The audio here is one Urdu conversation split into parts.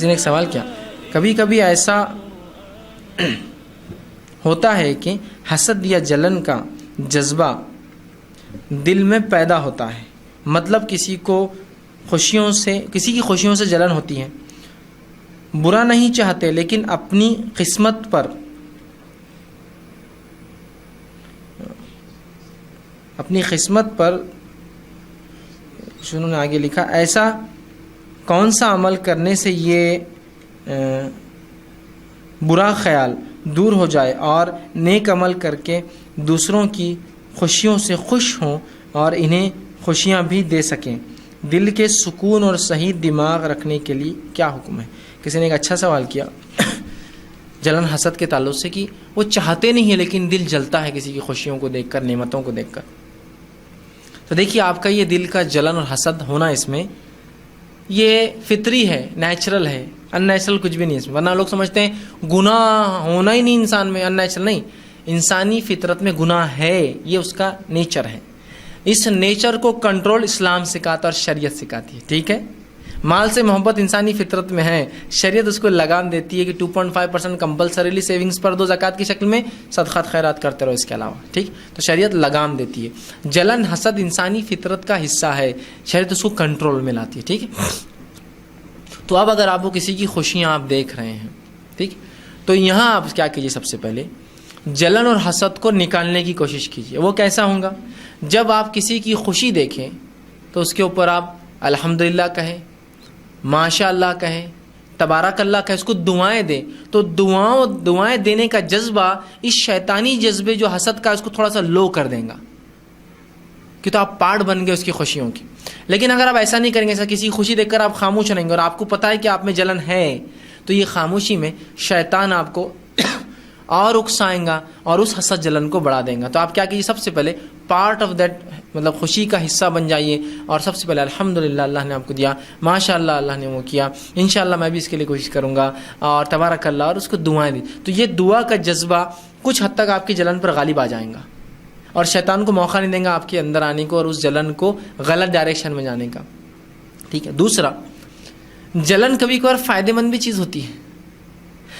کسی نے ایک سوال کیا، کبھی کبھی ایسا ہوتا ہے کہ حسد یا جلن کا جذبہ دل میں پیدا ہوتا ہے، مطلب کسی کی خوشیوں سے جلن ہوتی ہے، برا نہیں چاہتے لیکن اپنی قسمت پر انہوں نے آگے لکھا، ایسا کون سا عمل کرنے سے یہ برا خیال دور ہو جائے اور نیک عمل کر کے دوسروں کی خوشیوں سے خوش ہوں اور انہیں خوشیاں بھی دے سکیں؟ دل کے سکون اور صحیح دماغ رکھنے کے لیے کیا حکم ہے؟ کسی نے ایک اچھا سوال کیا جلن حسد کے تعلق سے کہ وہ چاہتے نہیں ہیں لیکن دل جلتا ہے کسی کی خوشیوں کو دیکھ کر، نعمتوں کو دیکھ کر. تو دیکھیے آپ کا یہ دل کا جلن اور حسد ہونا اس میں یہ فطری ہے، نیچرل ہے، ان نیچرل کچھ بھی نہیں اس میں. ورنہ لوگ سمجھتے ہیں گناہ ہونا ہی نہیں انسان میں، ان نیچرل نہیں. انسانی فطرت میں گناہ ہے، یہ اس کا نیچر ہے. اس نیچر کو کنٹرول اسلام سکھاتا اور شریعت سکھاتی ہے. ٹھیک ہے، مال سے محبت انسانی فطرت میں ہے، شریعت اس کو لگام دیتی ہے کہ 2.5% کمپلسریلی سیونگز پر دو زکوٰۃ کی شکل میں، صدقات خیرات کرتے رہو اس کے علاوہ. ٹھیک، تو شریعت لگام دیتی ہے. جلن حسد انسانی فطرت کا حصہ ہے، شریعت اس کو کنٹرول میں لاتی ہے. ٹھیک ہے، تو اب اگر آپ کو کسی کی خوشیاں آپ دیکھ رہے ہیں، ٹھیک، تو یہاں آپ کیا کیجیے، سب سے پہلے جلن اور حسد کو نکالنے کی کوشش کیجیے. وہ کیسا ہوگا؟ جب آپ کسی کی خوشی دیکھیں تو اس کے اوپر آپ الحمدللہ کہیں، ماشاء اللہ کہیں، تبارک اللہ کہیں، اس کو دعائیں دیں. تو دعائیں دینے کا جذبہ اس شیطانی جذبے جو حسد کا اس کو تھوڑا سا لو کر دیں گا کہ تو آپ پارٹ بن گئے اس کی خوشیوں کی. لیکن اگر آپ ایسا نہیں کریں گے، ایسا کسی خوشی دیکھ کر آپ خاموش رہیں گے اور آپ کو پتہ ہے کہ آپ میں جلن ہے، تو یہ خاموشی میں شیطان آپ کو اور اکسائیں گا اور اس حسد جلن کو بڑھا دیں گا. تو آپ کیا کیجیے، سب سے پہلے پارٹ آف دیٹ، مطلب خوشی کا حصہ بن جائیے اور سب سے پہلے الحمدللہ اللہ نے آپ کو دیا، ماشاء اللہ اللہ نے وہ کیا، انشاءاللہ میں بھی اس کے لیے کوشش کروں گا، اور تبارک اللہ، اور اس کو دعائیں دی. تو یہ دعا کا جذبہ کچھ حد تک آپ کی جلن پر غالب آ جائیں گا اور شیطان کو موقع نہیں دیں گا آپ کے اندر آنے کو اور اس جلن کو غلط ڈائریکشن میں جانے کا. ٹھیک ہے. دوسرا، جلن کبھی کبھار فائدہ مند بھی چیز ہوتی ہے.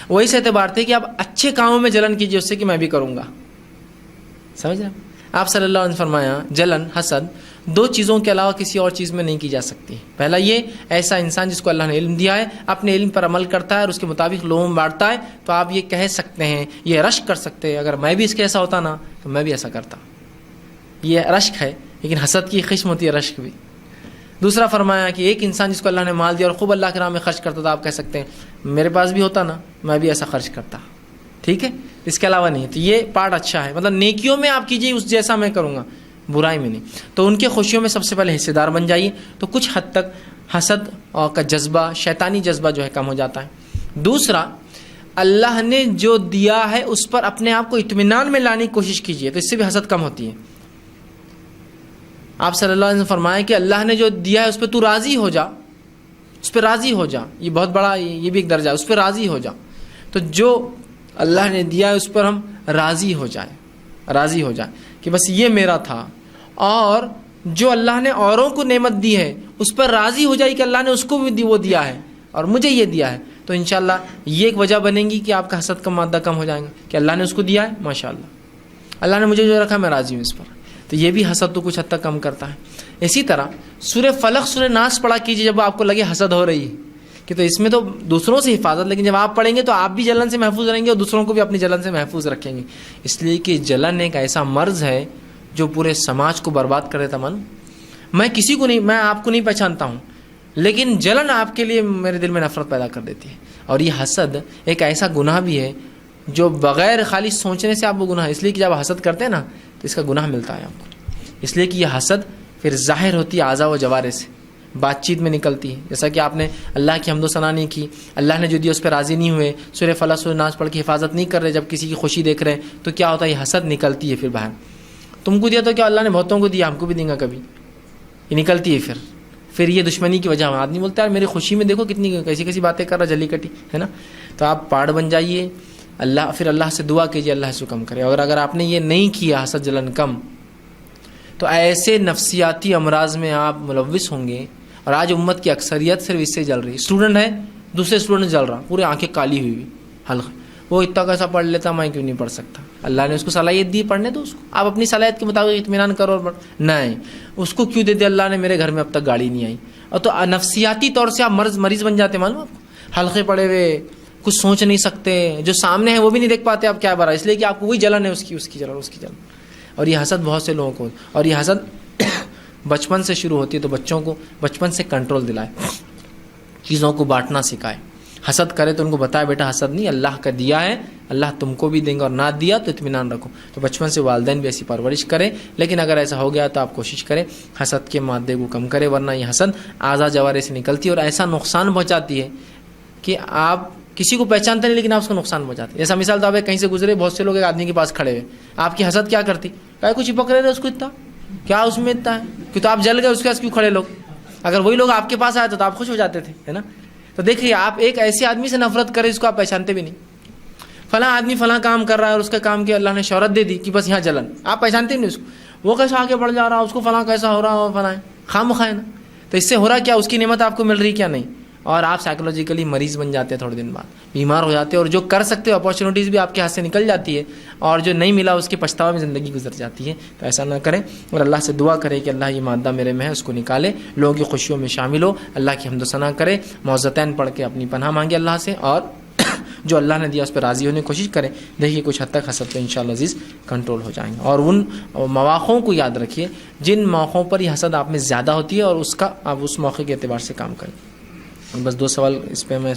وہ اس اعتبار سے کہ آپ اچھے کاموں میں جلن کیجیے اس سے کہ میں بھی کروں گا. سمجھ رہے ہیں؟ آپ صلی اللہ علیہ وسلم نے فرمایا جلن حسد دو چیزوں کے علاوہ کسی اور چیز میں نہیں کی جا سکتی. پہلا یہ، ایسا انسان جس کو اللہ نے علم دیا ہے، اپنے علم پر عمل کرتا ہے اور اس کے مطابق لوگوں میں بانٹتا ہے، تو آپ یہ کہہ سکتے ہیں، یہ رشک کر سکتے ہیں، اگر میں بھی اس کے ایسا ہوتا نا تو میں بھی ایسا کرتا. یہ رشک ہے، لیکن حسد کی قسم ہوتی ہے رشک بھی. دوسرا فرمایا کہ ایک انسان جس کو اللہ نے مال دیا اور خوب اللہ کے راہ میں خرچ کرتا تھا، آپ کہہ سکتے ہیں میرے پاس بھی ہوتا نا میں بھی ایسا خرچ کرتا. ٹھیک ہے، اس کے علاوہ نہیں. تو یہ پارٹ اچھا ہے، مطلب نیکیوں میں آپ کیجیے اس جیسا میں کروں گا، برائی میں نہیں. تو ان کے خوشیوں میں سب سے پہلے حصے دار بن جائیے، تو کچھ حد تک حسد کا جذبہ، شیطانی جذبہ جو ہے کم ہو جاتا ہے. دوسرا، اللہ نے جو دیا ہے اس پر اپنے آپ کو اطمینان میں لانے کی کوشش کیجیے، تو اس سے بھی حسد کم ہوتی ہے. آپ صلی اللہ علیہ وسلم فرمایا کہ اللہ نے جو دیا ہے اس پہ تو راضی ہو جا، اس پہ راضی ہو جا. یہ بہت بڑا، یہ بھی ایک درجہ ہے، اس پہ راضی ہو جا. تو جو اللہ نے دیا ہے اس پر ہم راضی ہو جائیں کہ بس یہ میرا تھا. اور جو اللہ نے اوروں کو نعمت دی ہے اس پر راضی ہو جائے کہ اللہ نے اس کو بھی وہ دیا ہے اور مجھے یہ دیا ہے. تو انشاءاللہ یہ ایک وجہ بنے گی کہ آپ کا حسد کا مادہ کم ہو جائیں گا کہ اللہ نے اس کو دیا ہے، ماشاءاللہ اللہ نے مجھے جو رکھا میں راضی ہوں اس پر. تو یہ بھی حسد تو کچھ حد تک کم کرتا ہے. اسی طرح سورہ فلق سورہ ناس پڑھا کیجیے جب آپ کو لگے حسد ہو رہی ہے، کہ تو اس میں تو دوسروں سے حفاظت، لیکن جب آپ پڑھیں گے تو آپ بھی جلن سے محفوظ رہیں گے اور دوسروں کو بھی اپنی جلن سے محفوظ رکھیں گے. اس لیے کہ جلن ایک ایسا مرض ہے جو پورے سماج کو برباد کر دیتا. میں کسی کو نہیں، میں آپ کو نہیں پہچانتا ہوں، لیکن جلن آپ کے لیے میرے دل میں نفرت پیدا کر دیتی ہے. اور یہ حسد ایک ایسا گناہ بھی ہے جو بغیر خالی سوچنے سے آپ کو گناہ ہے. اس لیے کہ جب حسد کرتے ہیں نا تو اس کا گناہ ملتا ہے آپ کو. اس لیے کہ یہ حسد پھر ظاہر ہوتی ہے اعضاء و جوارح سے، بات چیت میں نکلتی ہے. جیسا کہ آپ نے اللہ کی حمد و ثنا نہیں کی، اللہ نے جو دیا اس پہ راضی نہیں ہوئے، سورہ فلق سورہ ناس پڑھ کے حفاظت نہیں کر رہے، جب کسی کی خوشی دیکھ رہے ہیں تو کیا ہوتا ہے، یہ حسد نکلتی ہے. پھر باہر تم کو دیا تو کیا اللہ نے بہتوں کو دیا، ہم کو بھی دیں گا کبھی، یہ نکلتی ہے. پھر یہ دشمنی کی وجہ آدمی بولتا ہے یار میری خوشی میں دیکھو کتنی کیسی کیسی باتیں کر رہا، جلی کٹی ہے نا. تو آپ پاڑ بن جائیے، پھر اللہ سے دعا کیجیے اللہ سے کم کرے. اور اگر آپ نے یہ نہیں کیا حسد جلن کم، تو ایسے نفسیاتی امراض میں آپ ملوث ہوں گے. اور آج امت کی اکثریت صرف اس سے جل رہی. اسٹوڈنٹ ہے دوسرے اسٹوڈنٹ جل رہا, پورے آنکھیں کالی ہوئی ہوئی, حلقہ, وہ اتنا کیسا پڑھ لیتا, میں کیوں نہیں پڑھ سکتا؟ اللہ نے اس کو صلاحیت دی, پڑھنے دو اس کو, آپ اپنی صلاحیت کے مطابق اطمینان کرو اور پڑھ. نہیں, اس کو کیوں دے دیا اللہ نے؟ میرے گھر میں اب تک گاڑی نہیں آئی. اور تو نفسیاتی طور سے آپ مریض بن جاتے, معلوم آپ کو, حلقے پڑے ہوئے, کچھ سوچ نہیں سکتے, جو سامنے ہے وہ بھی نہیں دیکھ پاتے آپ کیا برا, اس لیے کہ آپ کو وہی جلن ہے, اس کی جلن. اور یہ حسد بہت سے لوگوں کو, اور یہ حسد بچپن سے شروع ہوتی ہے, تو بچوں کو بچپن سے کنٹرول دلائے, چیزوں کو بانٹنا سکھائے. حسد کرے تو ان کو بتائے بیٹا حسد نہیں, اللہ کا دیا ہے, اللہ تم کو بھی دیں گے, اور نہ دیا تو اطمینان رکھو. تو بچپن سے والدین بھی ایسی پرورش کریں. لیکن اگر ایسا ہو گیا تو آپ کوشش کریں حسد کے مادے کو کم کرے, ورنہ یہ حسد اعضاء جوارے سے نکلتی ہے اور ایسا نقصان پہنچاتی ہے کہ آپ کسی کو پہچانتے نہیں, لیکن آپ اس کو نقصان پہنچاتے ہیں. جیسا مثال تو آپ کہیں سے گزرے, بہت سے لوگ ایک آدمی کے پاس کھڑے ہوئے, آپ کی حسد کیا کرتی, کچھ چپک رہے تھے اس کو, اتنا کیا اس میں اتنا ہے کہ تو آپ جل گئے, اس کے پاس کیوں کھڑے لوگ؟ اگر وہی لوگ آپ کے پاس آئے تو آپ خوش ہو جاتے تھے, ہے نا. تو دیکھیے, آپ ایک ایسے آدمی سے نفرت کریں جس کو آپ پہچانتے بھی نہیں. فلاں آدمی فلاں کام کر رہا ہے اور اس کا کام کیا, اللہ نے شہرت دے دی کہ بس یہاں جلن, آپ پہچانتے نہیں اس کو, وہ کیسا آگے بڑھ جا رہا, اس کو فلاں کیسا ہو رہا, فلاں خام خواہ نا. تو اس سے ہو رہا کیا, اس کی نعمت آپ کو مل رہی کیا نہیں, اور آپ سائیکولوجیکلی مریض بن جاتے ہیں, تھوڑے دن بعد بیمار ہو جاتے ہیں, اور جو کر سکتے ہو اپارچونیٹیز بھی آپ کے ہاتھ سے نکل جاتی ہے, اور جو نہیں ملا اس کے پچھتاوا میں زندگی گزر جاتی ہے. تو ایسا نہ کریں, اور اللہ سے دعا کریں کہ اللہ یہ مادہ میرے میں ہے اس کو نکالے, لوگوں کی خوشیوں میں شامل ہو, اللہ کی حمد و ثنا کرے, معوذتین پڑھ کے اپنی پناہ مانگے اللہ سے, اور جو اللہ نے دیا اس پہ راضی ہونے کی کوشش کریں. دیکھیے کچھ حد تک حسد پہ انشاءاللہ عزیز کنٹرول ہو جائیں گے. اور ان مواقعوں کو یاد رکھیے جن موقعوں پر یہ حسد آپ میں زیادہ ہوتی ہے, اور اس کا آپ اس موقع کے اعتبار سے کام کریں. بس 2 سوال اس پہ میں